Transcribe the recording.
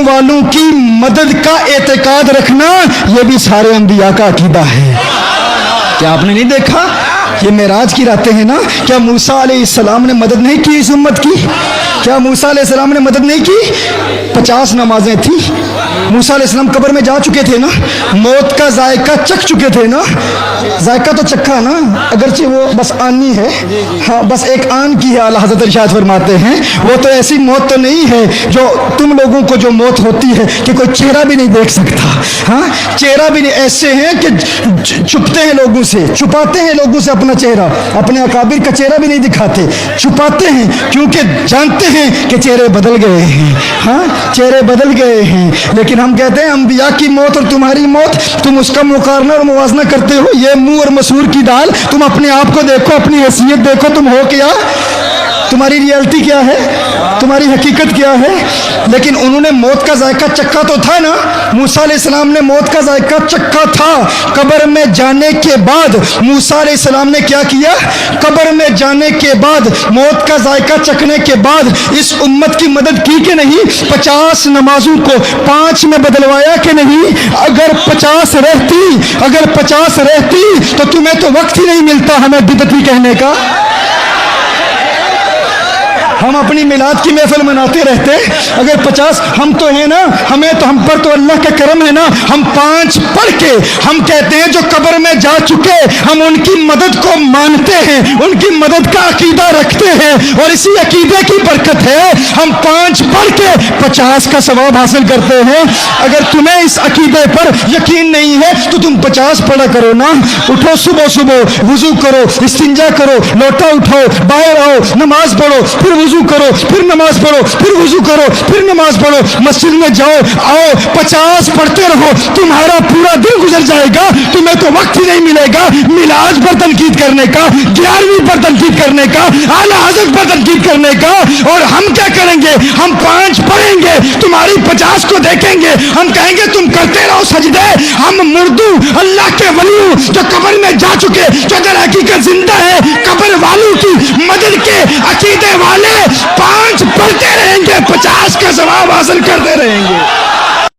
والوں کی مدد کا اعتقاد رکھنا یہ بھی سارے انبیاء کا عقیدہ ہے۔ کیا آپ نے نہیں دیکھا یہ معراج کی راتیں ہیں نا؟ کیا موسیٰ علیہ السلام نے مدد نہیں کی اس امت کی؟ کیا موسیٰ علیہ السلام نے مدد نہیں کی؟ 50 نمازیں تھیں۔ موسیٰ علیہ السلام قبر میں جا چکے تھے نا، موت کا ذائقہ چکھ چکے تھے نا، ذائقہ تو چکھا نا، اگرچہ وہ بس آنی ہے، ہاں بس ایک آن کی ہے۔ اعلیٰ حضرت ارشاد فرماتے ہیں وہ تو ایسی موت تو نہیں ہے جو تم لوگوں کو جو موت ہوتی ہے کہ کوئی چہرہ بھی نہیں دیکھ سکتا، ہاں چہرہ بھی نہیں، ایسے ہیں کہ چھپتے ہیں لوگوں سے، چھپاتے ہیں لوگوں سے اپنا چہرہ، اپنے اکابر کا چہرہ بھی نہیں دکھاتے، چھپاتے ہیں کیونکہ جانتے ہیں کہ چہرے بدل گئے ہیں، ہاں چہرے بدل گئے ہیں۔ لیکن ہم کہتے ہیں انبیاء کی موت اور تمہاری موت، تم اس کا مقارنہ اور موازنہ کرتے ہو، یہ منہ اور مسور کی دال۔ تم اپنے آپ کو دیکھو، اپنی حیثیت دیکھو، تم ہو کیا، تمہاری ریئلٹی کیا ہے، تمہاری حقیقت کیا ہے۔ لیکن انہوں نے موت کا ذائقہ چکھا تو تھا نا، موسیٰ علیہ السلام نے موت کا ذائقہ چکھا تھا۔ قبر میں جانے کے بعد موسیٰ علیہ السلام نے کیا کیا؟ قبر میں جانے کے بعد، موت کا ذائقہ چکھنے کے بعد اس امت کی مدد کی کہ نہیں؟ 50 نمازوں کو 5 میں بدلوایا کہ نہیں؟ اگر 50 رہتی تو تمہیں تو وقت ہی نہیں ملتا ہمیں بدعتی کہنے کا۔ ہم اپنی میلاد کی محفل مناتے رہتے، اگر 50 ہم تو ہیں نا، ہم پر تو اللہ کا کرم ہے نا، ہم 5 پڑھ کے ہم کہتے ہیں جو قبر میں جا چکے ہم ان کی مدد کو مانتے ہیں، ان کی مدد کا عقیدہ رکھتے ہیں، اور اسی عقیدے کی برکت ہے ہم 5 پڑھ کے 50 کا ثواب حاصل کرتے ہیں۔ اگر تمہیں اس عقیدے پر یقین نہیں ہے تو تم 50 پڑھا کرو نا، اٹھو صبح وضو کرو، استنجا کرو، لوٹا اٹھاؤ، باہر آؤ، نماز پڑھو، پھر وضو کرو، پھر نماز پڑھو، پھر وضو کرو، پھر نماز پڑھو، مسجد میں جاؤ آؤ، 50 پڑھتے رہو، تمہارا پورا دن گزر جائے گا، تمہیں تو وقت ہی نہیں ملے گا میلاد پر تنقید کرنے کا، 11ویں پر تنقید کرنے کا، اعلیٰ حضرت پر تنقید کرنے کا۔ اور ہم کیا کریں گے؟ ہم 5 پڑھیں گے، تمہاری 50 کو دیکھیں گے، ہم کہیں گے تم کرتے رہو سجدے، ہم مردوں اللہ کے ولیوں جو قبر میں جا چکے، جو در حقیقت زندہ ہے، قبر والوں کی مدد کے عقیدے والے 5 پڑھتے رہیں گے، 50 کا ثواب حاصل کرتے رہیں گے۔